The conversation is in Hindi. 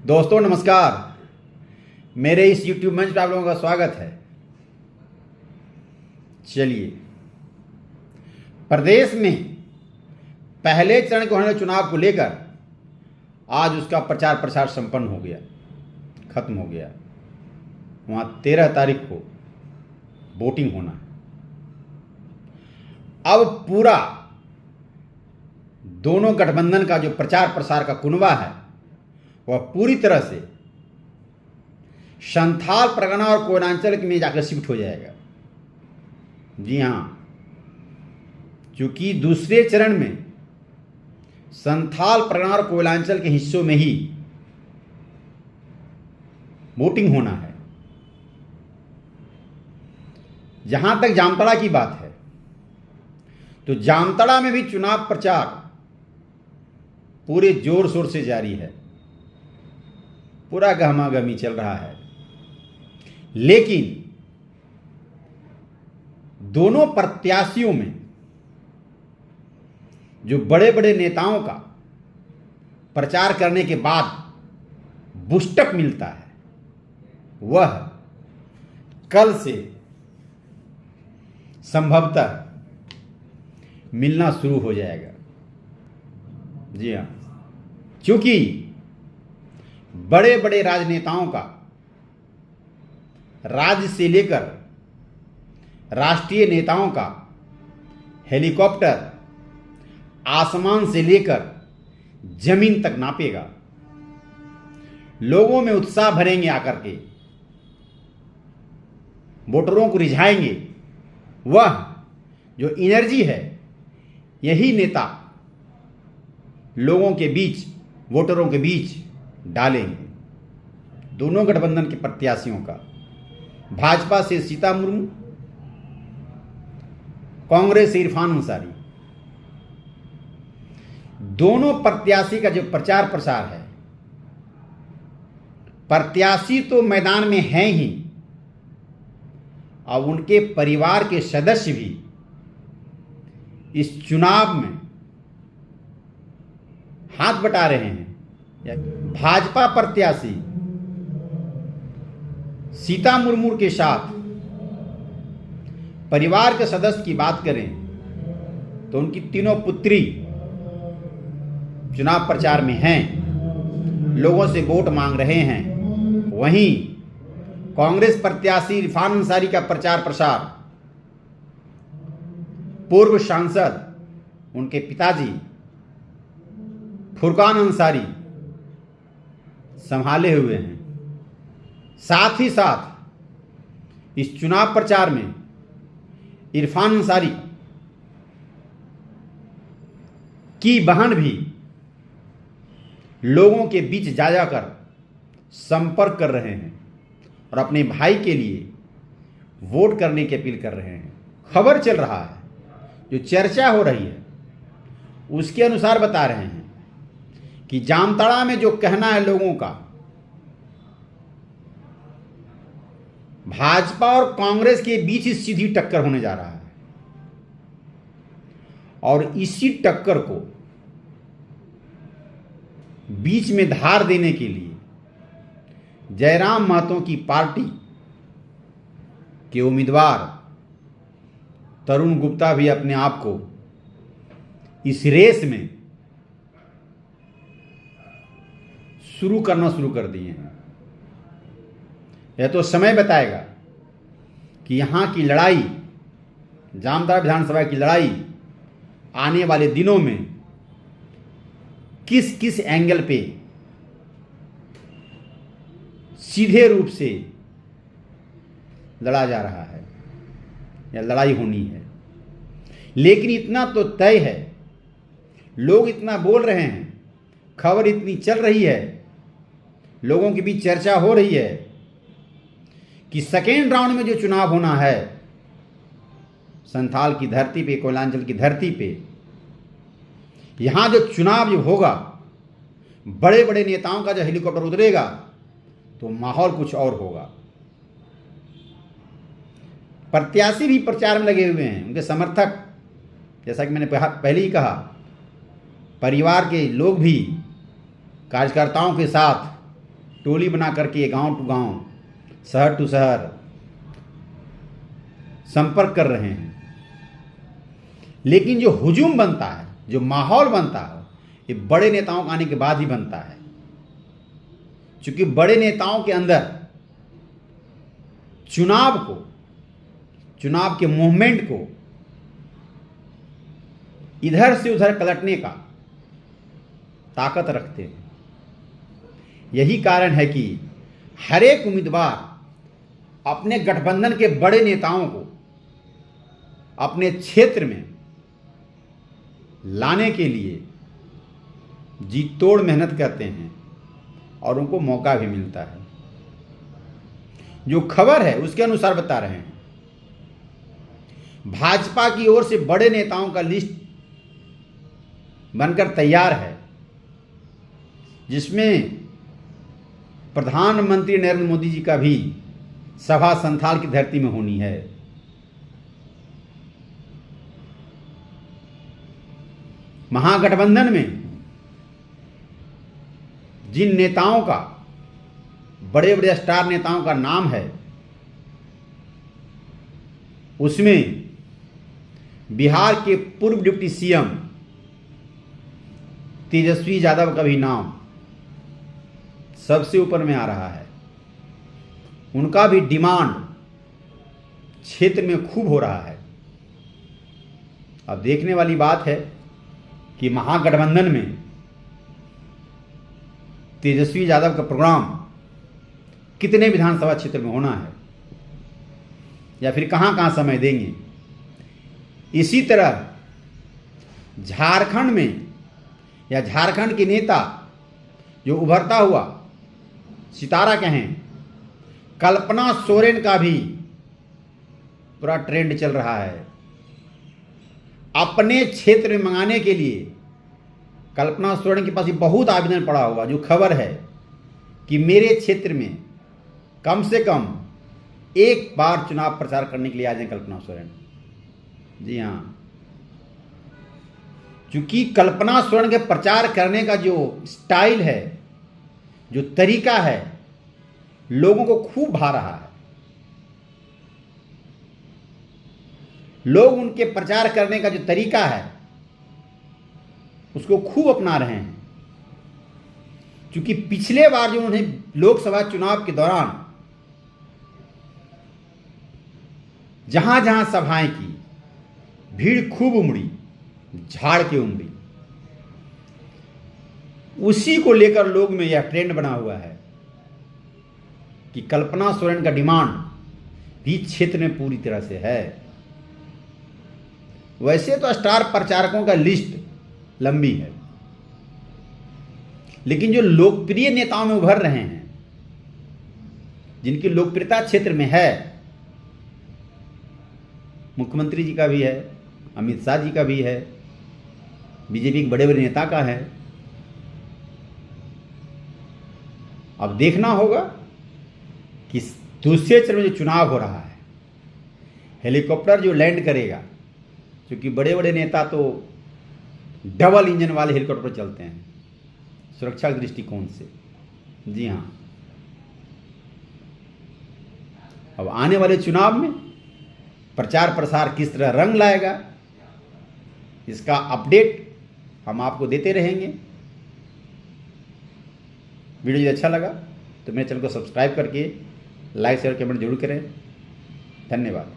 दोस्तों नमस्कार। मेरे इस YouTube मंच पर आप लोगों का स्वागत है। चलिए, प्रदेश में पहले चरण के होने वाले चुनाव को लेकर आज उसका प्रचार प्रसार संपन्न हो गया, खत्म हो गया। वहाँ 13 तारीख को वोटिंग होना है। अब पूरा दोनों गठबंधन का जो प्रचार प्रसार का कुनबा है वह पूरी तरह से संथाल परगना और कोयलांचल में जाकर शिफ्ट हो जाएगा। जी हाँ, क्योंकि दूसरे चरण में संथाल परगना और कोयलांचल के हिस्सों में ही वोटिंग होना है। जहां तक जामताड़ा की बात है तो जामताड़ा में भी चुनाव प्रचार पूरे जोर शोर से जारी है, पूरा गहमागहमी चल रहा है। लेकिन दोनों प्रत्याशियों में जो बड़े बड़े नेताओं का प्रचार करने के बाद बूस्टअप मिलता है वह कल से संभवतः मिलना शुरू हो जाएगा। जी हाँ, क्योंकि बड़े बड़े राजनेताओं का राज्य से लेकर राष्ट्रीय नेताओं का हेलीकॉप्टर आसमान से लेकर जमीन तक नापेगा। लोगों में उत्साह भरेंगे, आकर के वोटरों को रिझाएंगे। वह जो एनर्जी है यही नेता लोगों के बीच, वोटरों के बीच डालेंगे। दोनों गठबंधन के प्रत्याशियों का, भाजपा से सीता मुर्मू, कांग्रेस से इरफान अंसारी, दोनों प्रत्याशी का जो प्रचार प्रसार है, प्रत्याशी तो मैदान में हैं ही, और उनके परिवार के सदस्य भी इस चुनाव में हाथ बटा रहे हैं। भाजपा प्रत्याशी सीता मुर्मू के साथ परिवार के सदस्य की बात करें तो उनकी तीनों पुत्री चुनाव प्रचार में हैं, लोगों से वोट मांग रहे हैं। वहीं कांग्रेस प्रत्याशी इरफान अंसारी का प्रचार प्रसार पूर्व सांसद उनके पिताजी फुरकान अंसारी संभाले हुए हैं। साथ ही साथ इस चुनाव प्रचार में इरफान अंसारी की बहन भी लोगों के बीच जा जाकर संपर्क कर रहे हैं और अपने भाई के लिए वोट करने की अपील कर रहे हैं। खबर चल रहा है, जो चर्चा हो रही है उसके अनुसार बता रहे हैं कि जामताड़ा में जो कहना है लोगों का, भाजपा और कांग्रेस के बीच ही सीधी टक्कर होने जा रहा है। और इसी टक्कर को बीच में धार देने के लिए जयराम महतो की पार्टी के उम्मीदवार तरुण गुप्ता भी अपने आप को इस रेस में शुरू कर दिए हैं। यह तो समय बताएगा कि यहाँ की लड़ाई, जामताड़ा विधानसभा की लड़ाई आने वाले दिनों में किस किस एंगल पे सीधे रूप से लड़ा जा रहा है या लड़ाई होनी है। लेकिन इतना तो तय है, लोग इतना बोल रहे हैं, खबर इतनी चल रही है, लोगों के बीच चर्चा हो रही है कि सेकेंड राउंड में जो चुनाव होना है संथाल की धरती पे, कोयलांचल की धरती पे, यहां जो चुनाव जो होगा, बड़े बड़े नेताओं का जो हेलीकॉप्टर उतरेगा तो माहौल कुछ और होगा। प्रत्याशी भी प्रचार में लगे हुए हैं, उनके समर्थक, जैसा कि मैंने पहले ही कहा, परिवार के लोग भी कार्यकर्ताओं के साथ टोली बना करके गांव टू गांव, शहर टू शहर संपर्क कर रहे हैं। लेकिन जो हुजूम बनता है, जो माहौल बनता है, ये बड़े नेताओं के आने के बाद ही बनता है। क्योंकि बड़े नेताओं के अंदर चुनाव के मूवमेंट को इधर से उधर पलटने का ताकत रखते हैं। यही कारण है कि हर एक उम्मीदवार अपने गठबंधन के बड़े नेताओं को अपने क्षेत्र में लाने के लिए जी तोड़ मेहनत करते हैं और उनको मौका भी मिलता है। जो खबर है उसके अनुसार बता रहे हैं, भाजपा की ओर से बड़े नेताओं का लिस्ट बनकर तैयार है, जिसमें प्रधानमंत्री नरेंद्र मोदी जी का भी सभा संथाल की धरती में होनी है। महागठबंधन में जिन नेताओं का, बड़े बड़े स्टार नेताओं का नाम है, उसमें बिहार के पूर्व डिप्टी सीएम तेजस्वी यादव का भी नाम सबसे ऊपर में आ रहा है। उनका भी डिमांड क्षेत्र में खूब हो रहा है। अब देखने वाली बात है कि महागठबंधन में तेजस्वी यादव का प्रोग्राम कितने विधानसभा क्षेत्र में होना है या फिर कहां कहां समय देंगे। इसी तरह झारखंड में या झारखंड के नेता जो उभरता हुआ सितारा कहें, कल्पना सोरेन का भी पूरा ट्रेंड चल रहा है। अपने क्षेत्र में मंगाने के लिए कल्पना सोरेन के पास बहुत आवेदन पड़ा हुआ। जो खबर है कि मेरे क्षेत्र में कम से कम एक बार चुनाव प्रचार करने के लिए आ जाए कल्पना सोरेन। जी हाँ, क्योंकि कल्पना सोरेन के प्रचार करने का जो स्टाइल है, जो तरीका है, लोगों को खूब भा रहा है। लोग उनके प्रचार करने का जो तरीका है उसको खूब अपना रहे हैं। क्योंकि पिछले बार जो उन्होंने लोकसभा चुनाव के दौरान जहां जहां सभाएं की, भीड़ खूब उमड़ी, झाड़ के उमड़ी। उसी को लेकर लोग में यह ट्रेंड बना हुआ है कि कल्पना सोरेन का डिमांड भी क्षेत्र में पूरी तरह से है। वैसे तो स्टार प्रचारकों का लिस्ट लंबी है, लेकिन जो लोकप्रिय नेताओं में उभर रहे हैं, जिनकी लोकप्रियता क्षेत्र में है, मुख्यमंत्री जी का भी है, अमित शाह जी का भी है, बीजेपी के बड़े बड़े नेता का है। अब देखना होगा कि दूसरे चरण में जो चुनाव हो रहा है, हेलीकॉप्टर जो लैंड करेगा, क्योंकि बड़े बड़े नेता तो डबल इंजन वाले हेलीकॉप्टर चलते हैं सुरक्षा के दृष्टिकोण से। जी हाँ, अब आने वाले चुनाव में प्रचार प्रसार किस तरह रंग लाएगा, इसका अपडेट हम आपको देते रहेंगे। वीडियो यदि अच्छा लगा तो मेरे चैनल को सब्सक्राइब करके लाइक शेयर कमेंट जरूर करें। धन्यवाद।